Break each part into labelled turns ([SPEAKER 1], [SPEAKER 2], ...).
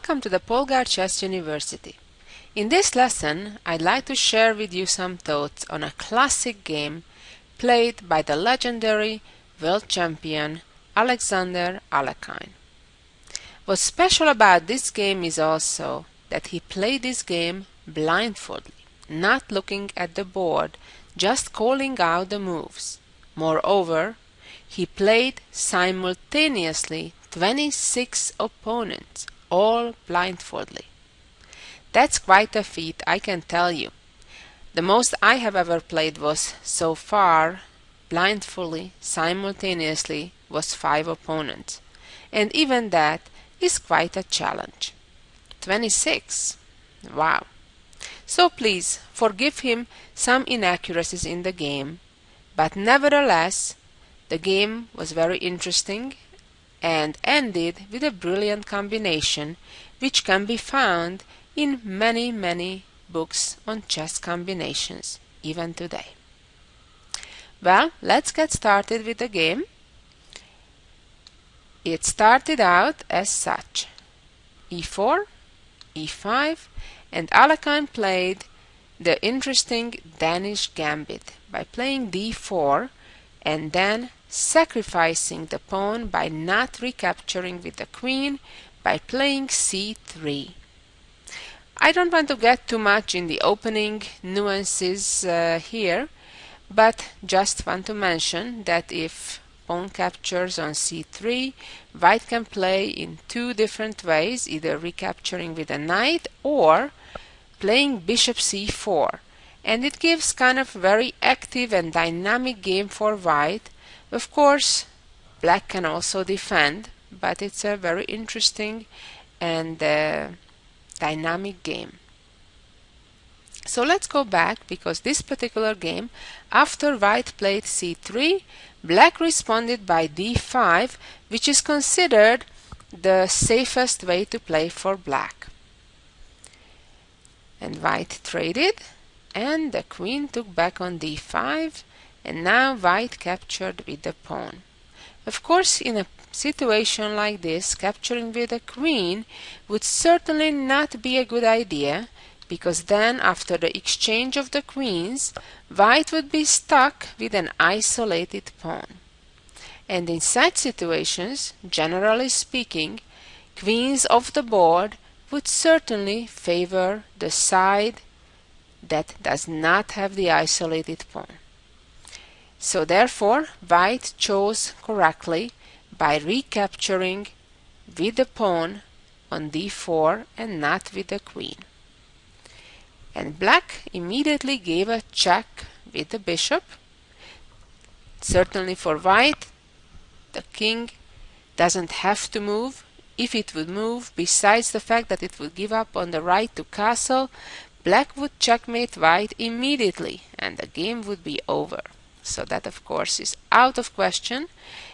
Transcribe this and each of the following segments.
[SPEAKER 1] Welcome to the Polgar Chess University. In this lesson, I'd like to share with you some thoughts on a classic game played by the legendary world champion Alexander Alekhine. What's special about this game is also that he played this game blindfolded, not looking at the board, just calling out the moves. Moreover, he played simultaneously 26 opponents, all blindfolded. That's quite a feat, I can tell you. The most I have ever played was, so far, blindfolded simultaneously, was 5 opponents. And even that is quite a challenge. 26. Wow. So please, forgive him some inaccuracies in the game, but nevertheless, the game was very interesting and ended with a brilliant combination which can be found in many books on chess combinations, even today. Well, let's get started with the game. It started out as such: e4, e5, and Alekhine played the interesting Danish gambit by playing d4 and then sacrificing the pawn by not recapturing with the queen by playing c3. I don't want to get too much in the opening nuances here, but just want to mention that if pawn captures on c3, white can play in 2 different ways, either recapturing with a knight or playing bishop c4, and it gives kind of very active and dynamic game for white. Of course, black can also defend, but it's a very interesting and dynamic game. So let's go back, because this particular game, after white played c3, black responded by d5, which is considered the safest way to play for black. And white traded, and the queen took back on d5, and now white captured with the pawn. Of course, in a situation like this, capturing with a queen would certainly not be a good idea, because then after the exchange of the queens, white would be stuck with an isolated pawn. And in such situations, generally speaking, queens off the board would certainly favor the side that does not have the isolated pawn. So therefore, white chose correctly by recapturing with the pawn on d4 and not with the queen. And black immediately gave a check with the bishop. Certainly for white, the king doesn't have to move. If it would move, besides the fact that it would give up on the right to castle, black would checkmate white immediately and the game would be over. So that, of course, is out of question,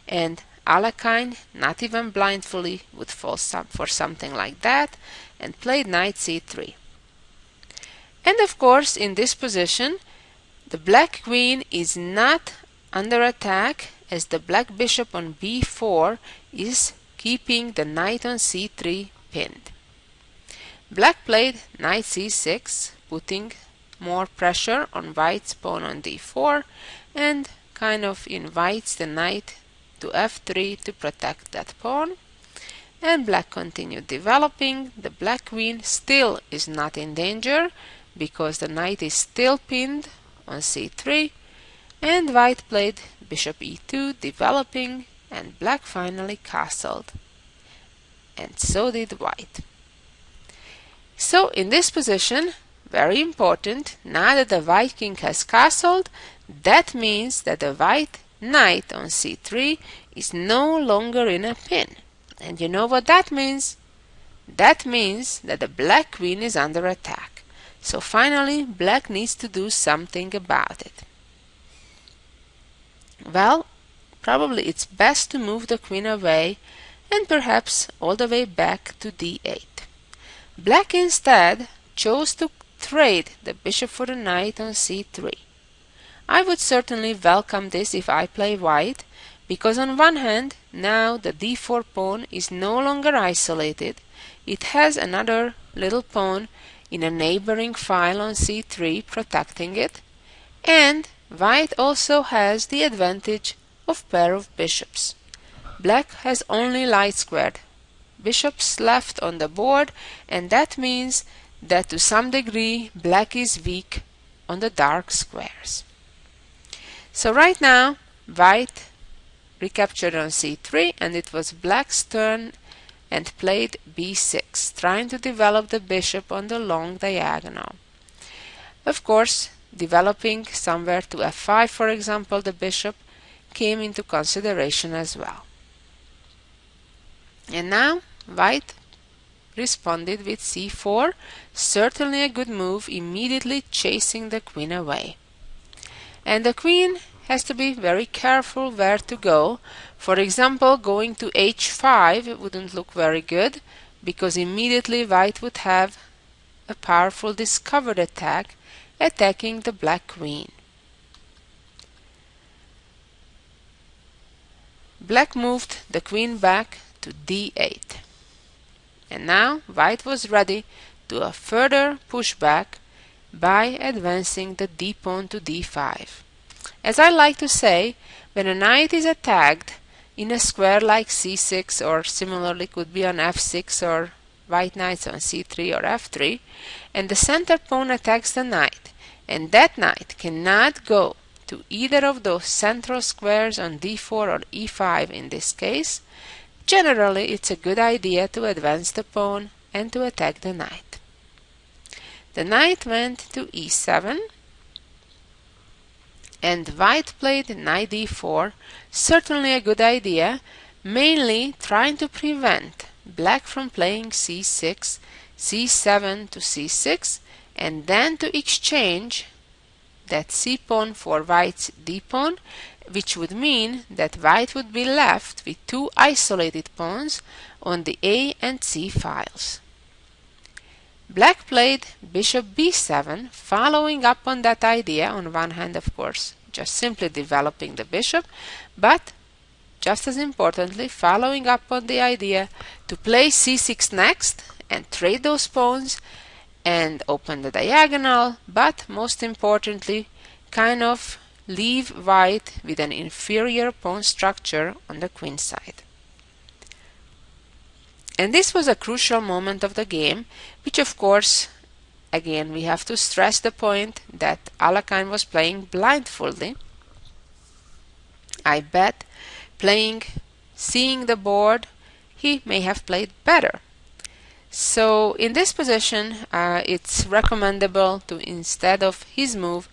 [SPEAKER 1] and Alekhine, not even blindfolded, would fall for something like that and played knight c3. And of course, in this position, the black queen is not under attack, as the black bishop on b4 is keeping the knight on c3 pinned. Black played knight c6, putting more pressure on white's pawn on d4, and kind of invites the knight to f3 to protect that pawn. And black continued developing. The black queen still is not in danger, because the knight is still pinned on c3, and white played bishop e2, developing, and black finally castled. And so did white. So in this position, very important, now that the white king has castled, that means that the white knight on c3 is no longer in a pin. And you know what that means? That means that the black queen is under attack. So finally, black needs to do something about it. Well, probably it's best to move the queen away and perhaps all the way back to d8. Black instead chose to trade the bishop for the knight on c3. I would certainly welcome this if I play white, because on one hand, now the d4 pawn is no longer isolated, it has another little pawn in a neighboring file on c3 protecting it, and white also has the advantage of pair of bishops. Black has only light squared bishops left on the board, and that means that to some degree black is weak on the dark squares. So right now white recaptured on c3, and it was black's turn and played b6, trying to develop the bishop on the long diagonal. Of course, developing somewhere to f5, for example, the bishop came into consideration as well. And now white responded with c4, certainly a good move, immediately chasing the queen away. And the queen has to be very careful where to go. For example, going to h5 wouldn't look very good, because immediately white would have a powerful discovered attack attacking the black queen. Black moved the queen back to d8. And now white was ready to a further pushback by advancing the d pawn to d5. As I like to say, when a knight is attacked in a square like c6, or similarly could be on f6 or white knights on c3 or f3, and the center pawn attacks the knight, and that knight cannot go to either of those central squares on d4 or e5 in this case, generally it's a good idea to advance the pawn and to attack the knight. The knight went to e7, and white played knight d4, certainly a good idea, mainly trying to prevent black from playing c6, c7 to c6, and then to exchange that c pawn for white's d pawn, which would mean that white would be left with two isolated pawns on the a and c files. Black played bishop b7, following up on that idea, on one hand of course just simply developing the bishop, but just as importantly following up on the idea to play c6 next and trade those pawns and open the diagonal, but most importantly kind of leave white with an inferior pawn structure on the queen side. And this was a crucial moment of the game, which of course, again, we have to stress the point that Alekhine was playing blindfolded. I bet seeing the board, he may have played better. So in this position, it's recommendable to, instead of his move,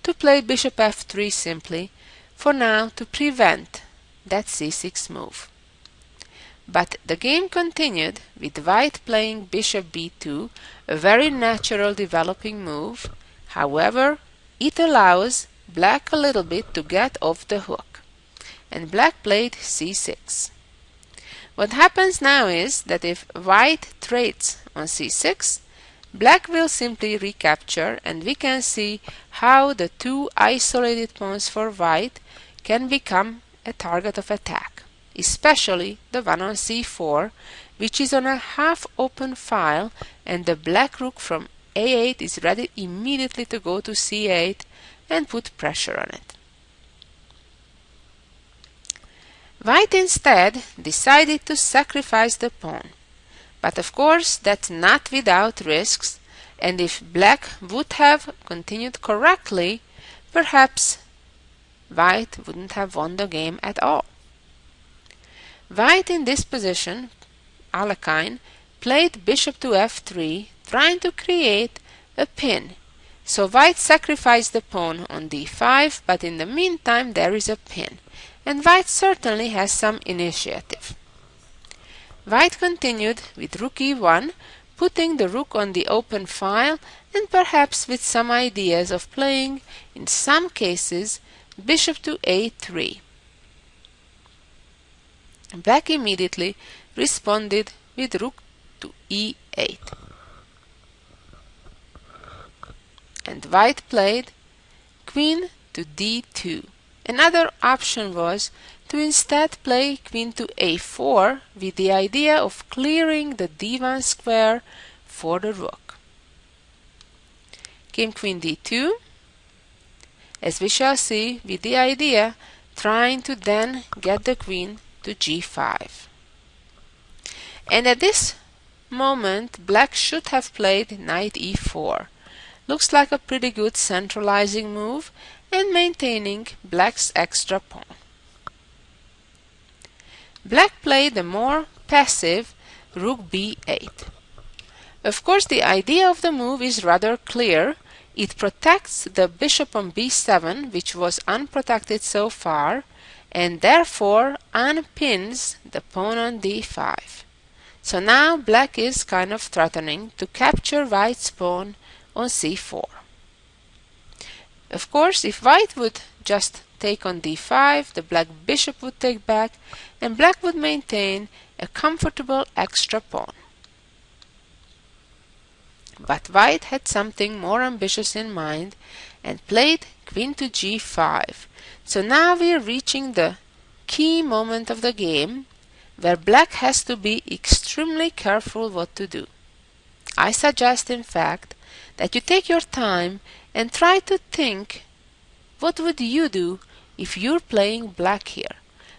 [SPEAKER 1] to play bishop f3 simply, for now, to prevent that c6 move. But the game continued with white playing bishop b2, a very natural developing move. However, it allows black a little bit to get off the hook, and black played c6. What happens now is that if white trades on c6, black will simply recapture, and we can see how the two isolated pawns for white can become a target of attack, especially the one on c4, which is on a half-open file, and the black rook from a8 is ready immediately to go to c8 and put pressure on it. White instead decided to sacrifice the pawn, but of course that's not without risks, and if black would have continued correctly, perhaps white wouldn't have won the game at all. White in this position, Alekhine, played bishop to f3, trying to create a pin. So white sacrificed the pawn on d5, but in the meantime there is a pin, and white certainly has some initiative. White continued with rook e1, putting the rook on the open file, and perhaps with some ideas of playing, in some cases, bishop to a3. Black immediately responded with rook to e8. And white played queen to d2, Another option was to instead play queen to a4 with the idea of clearing the d1 square for the rook. Came queen d2, as we shall see, with the idea trying to then get the queen to g5. And at this moment black should have played knight e4. Looks like a pretty good centralizing move and maintaining black's extra pawn. Black played a more passive rook b8. Of course, the idea of the move is rather clear. It protects the bishop on b7, which was unprotected so far, and therefore unpins the pawn on d5. So now black is kind of threatening to capture white's pawn on c4. Of course, if white would just take on d5, the black bishop would take back, and black would maintain a comfortable extra pawn. But white had something more ambitious in mind and played queen to g5. So now we are reaching the key moment of the game where black has to be extremely careful what to do. I suggest, in fact, that you take your time and try to think, what would you do if you're playing black here?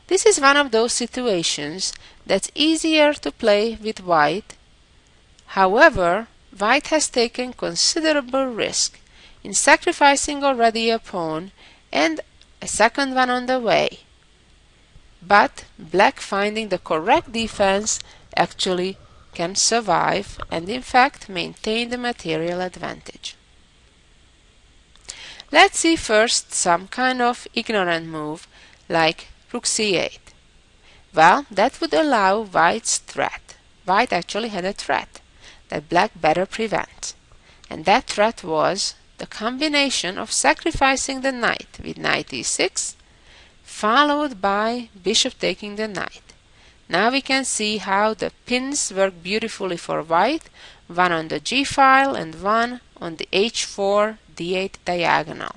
[SPEAKER 1] This is one of those situations that's easier to play with white. However, white has taken considerable risk in sacrificing already a pawn and a second one on the way. But black, finding the correct defense, actually can survive and in fact maintain the material advantage. Let's see first some kind of ignorant move like rook c8. Well, that would allow white's threat. White actually had a threat that black better prevent, and that threat was the combination of sacrificing the knight with knight e6 followed by bishop taking the knight. Now we can see how the pins work beautifully for white, one on the g file and one on the h4 d8 diagonal.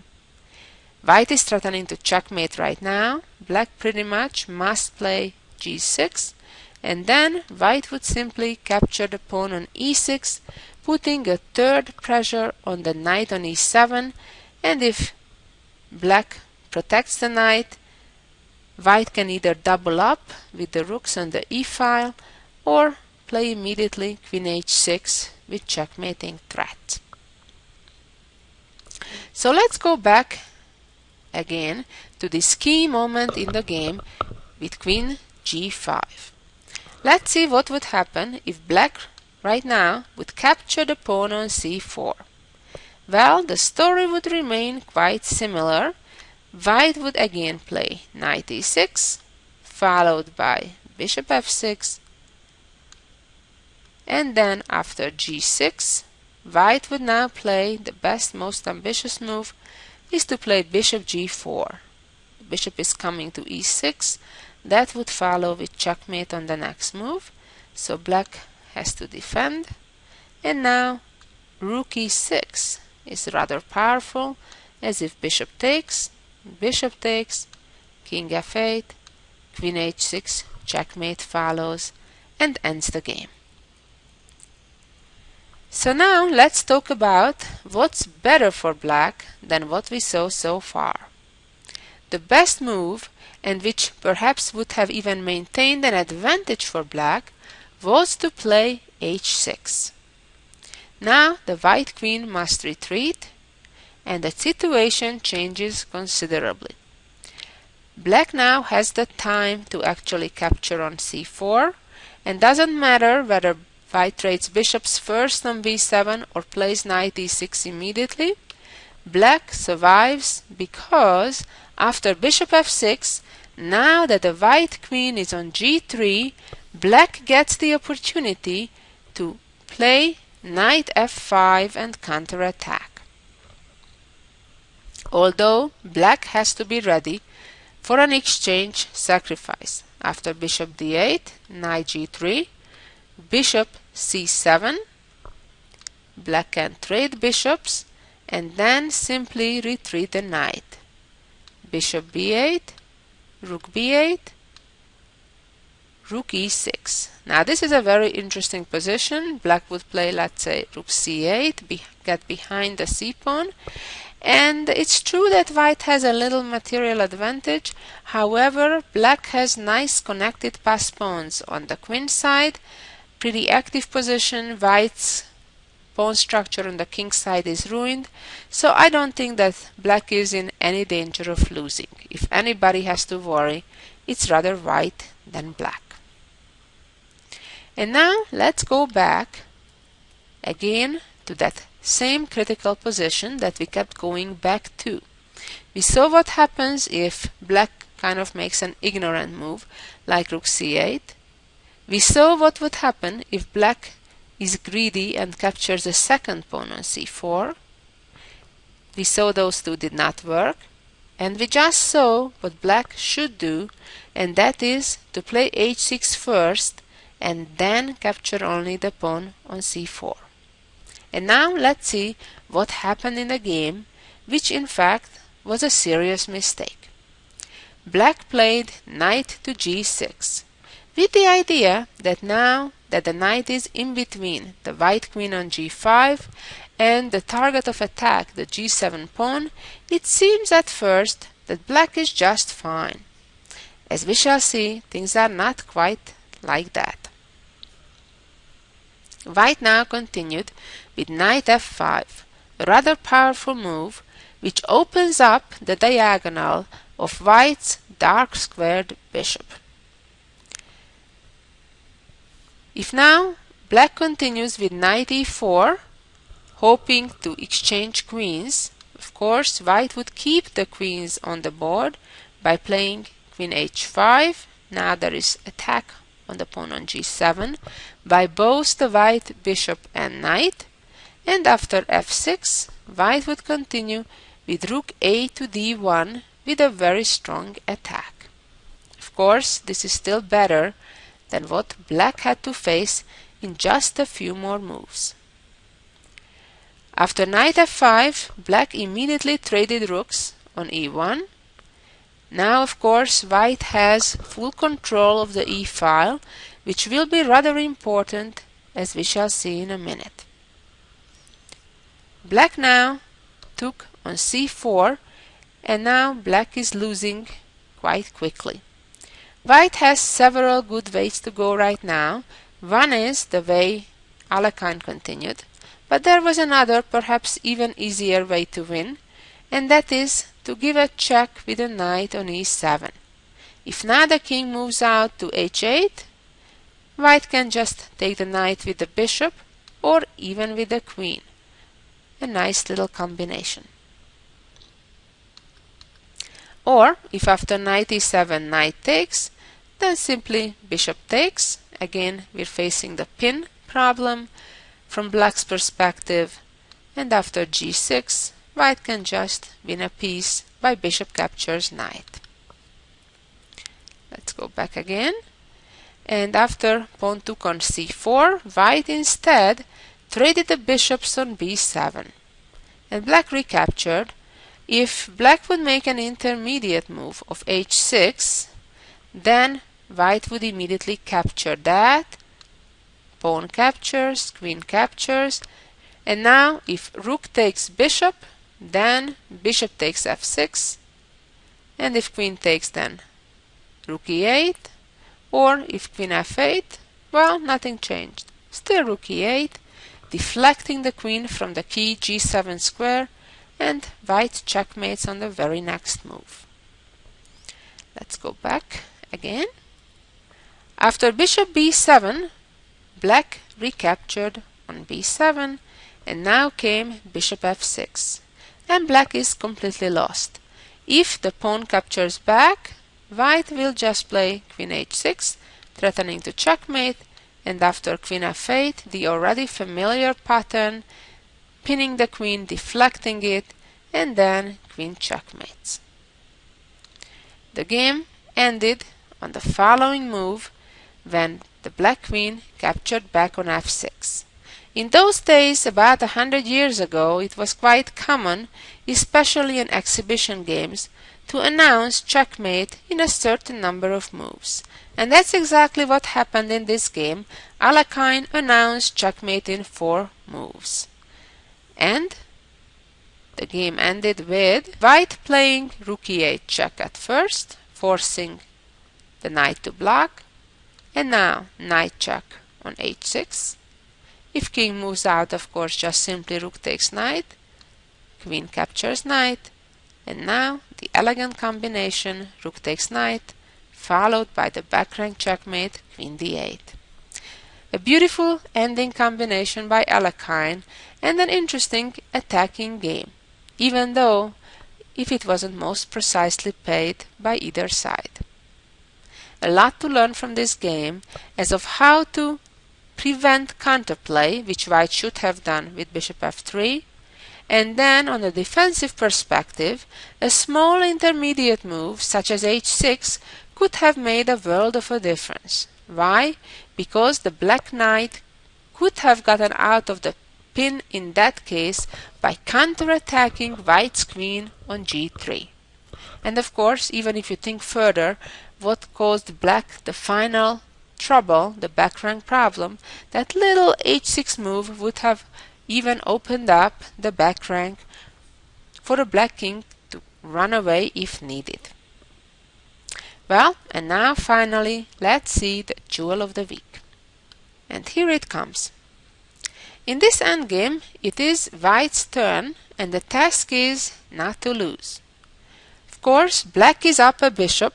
[SPEAKER 1] White is threatening to checkmate right now. Black pretty much must play g6, and then white would simply capture the pawn on e6, putting a third pressure on the knight on e7, and if black protects the knight, white can either double up with the rooks on the e-file or play immediately queen h6 with checkmating threat. So let's go back again to this key moment in the game with queen g5. Let's see what would happen if black right now would capture the pawn on c4. Well, the story would remain quite similar. White would again play knight e6, followed by bishop f6, and then after g6, white would now play the best, most ambitious move is to play bishop g4. The bishop is coming to e6. That would follow with checkmate on the next move, so black has to defend. And now rook e6 is rather powerful, as if bishop takes, king f8, queen h6, checkmate follows, and ends the game. So now let's talk about what's better for black than what we saw so far. The best move, and which perhaps would have even maintained an advantage for black, was to play h6. Now the white queen must retreat, and the situation changes considerably. Black now has the time to actually capture on c4, and doesn't matter whether white trades bishops first on b7 or plays knight e6 immediately. Black survives because after bishop f6, now that the white queen is on g3, black gets the opportunity to play knight f5 and counterattack. Although black has to be ready for an exchange sacrifice. After bishop d8, knight g3, bishop c7, black can trade bishops and then simply retreat the knight. bishop b8, rook b8, rook e6. Now this is a very interesting position. Black would play, let's say, rook c8, get behind the c-pawn. And it's true that white has a little material advantage. However, black has nice connected pass pawns on the queen side. Pretty active position. White's pawn structure on the king side is ruined. So I don't think that black is in any danger of losing. If anybody has to worry, it's rather white than black. And now let's go back again to that same critical position that we kept going back to. We saw what happens if black kind of makes an ignorant move like rook c8. We saw what would happen if black is greedy and captures the second pawn on c4. We saw those two did not work, and we just saw what black should do, and that is to play h6 first and then capture only the pawn on c4. And now let's see what happened in the game, which in fact was a serious mistake. Black played knight to g6, with the idea that now that the knight is in between the white queen on g5 and the target of attack, the g7 pawn, it seems at first that black is just fine. As we shall see, things are not quite like that. White now continued with knight f5, a rather powerful move which opens up the diagonal of white's dark squared bishop. If now black continues with knight e4, hoping to exchange queens, of course white would keep the queens on the board by playing queen h5. Now there is attack on the pawn on g7 by both the white bishop and knight, and after f6 white would continue with rook a to d1 with a very strong attack. Of course this is still better than what black had to face in just a few more moves. After knight f5, black immediately traded rooks on e1. Now of course white has full control of the e-file, which will be rather important, as we shall see in a minute. Black now took on c4, and now black is losing quite quickly. White has several good ways to go right now. One is the way Alekhine continued, but there was another, perhaps even easier way to win, and that is to give a check with a knight on e7. If now the king moves out to h8, white can just take the knight with the bishop or even with the queen. A nice little combination. Or if after knight e7 knight takes, then simply bishop takes. Again we're facing the pin problem from black's perspective, and after g6 white can just win a piece by bishop captures knight. Let's go back again. And after pawn took on c4, white instead traded the bishops on b7, and black recaptured. If black would make an intermediate move of h6, then white would immediately capture that. Pawn captures, queen captures, and now if rook takes bishop, then bishop takes f6, and if queen takes, then rook e8, or if queen f8, well, nothing changed. Still rook e8, deflecting the queen from the key g7 square, and white checkmates on the very next move. Let's go back again. After bishop b7, black recaptured on b7, and now came bishop f6, and black is completely lost. If the pawn captures back, white will just play queen h6, threatening to checkmate, and after queen f8, the already familiar pattern, pinning the queen, deflecting it, and then queen checkmates. The game ended on the following move, when the black queen captured back on f6. In those days, about 100 years ago, it was quite common, especially in exhibition games, to announce checkmate in a certain number of moves. And that's exactly what happened in this game. Alekhine announced checkmate in 4 moves. And the game ended with white playing rook e8 check at first, forcing the knight to block, and now knight check on h6. If king moves out, of course, just simply rook takes knight, queen captures knight, and now the elegant combination rook takes knight, followed by the back rank checkmate queen d8. A beautiful ending combination by Alekhine and an interesting attacking game, even though if it wasn't most precisely played by either side. A lot to learn from this game as of how to prevent counterplay, which white should have done with bishop f3, and then on a defensive perspective, a small intermediate move such as h6 could have made a world of a difference. Why? Because the black knight could have gotten out of the pin in that case by counterattacking white's queen on g3. And of course, even if you think further, what caused black the final trouble, the back rank problem, that little h6 move would have even opened up the back rank for the black king to run away if needed. Well, and now finally, let's see the jewel of the week. And here it comes. In this endgame, it is white's turn, and the task is not to lose. Of course, black is up a bishop,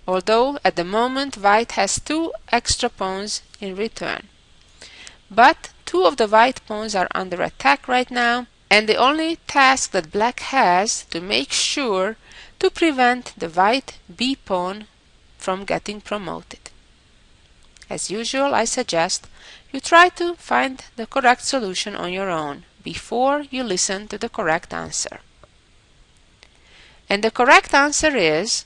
[SPEAKER 1] although at the moment white has 2 extra pawns in return. But 2 of the white pawns are under attack right now, and the only task that black has to make sure to prevent the white b pawn from getting promoted. As usual, I suggest you try to find the correct solution on your own before you listen to the correct answer. And the correct answer is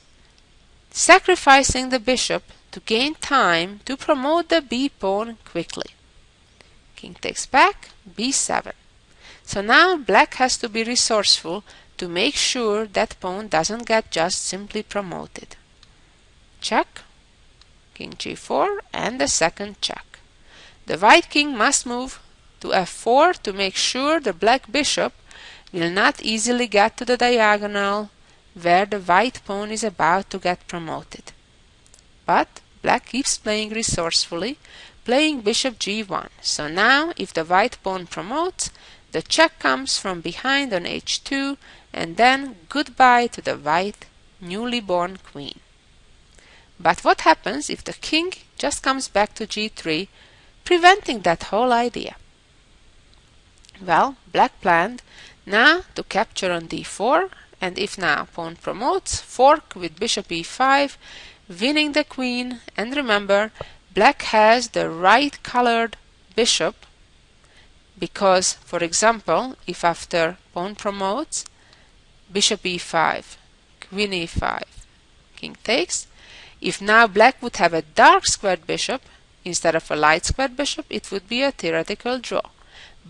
[SPEAKER 1] sacrificing the bishop to gain time to promote the b pawn quickly. King takes back, b7. So now black has to be resourceful to make sure that pawn doesn't get just simply promoted. Check, king g4, and the second check. The white king must move to f4 to make sure the black bishop will not easily get to the diagonal where the white pawn is about to get promoted. But black keeps playing resourcefully, playing bishop g1. So now, if the white pawn promotes, the check comes from behind on h2, and then goodbye to the white newly born queen. But what happens if the king just comes back to g3, preventing that whole idea? Well, black planned now to capture on d4, and if now pawn promotes, fork with bishop e5, winning the queen. And remember, black has the right colored bishop, because, for example, if after pawn promotes, bishop e5, queen e5, king takes, if now black would have a dark squared bishop instead of a light squared bishop, it would be a theoretical draw.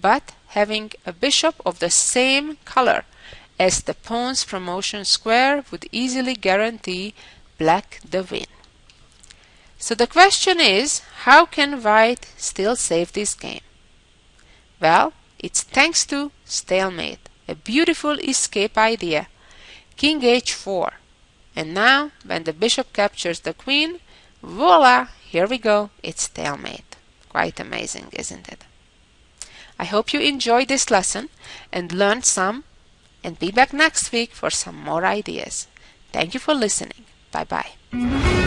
[SPEAKER 1] But having a bishop of the same color as the pawn's promotion square would easily guarantee black the win. So the question is, how can white still save this game? Well, it's thanks to stalemate, a beautiful escape idea. King h4. And now, when the bishop captures the queen, voila, here we go, it's stalemate. Quite amazing, isn't it? I hope you enjoyed this lesson and learned some, and be back next week for some more ideas. Thank you for listening. Bye-bye.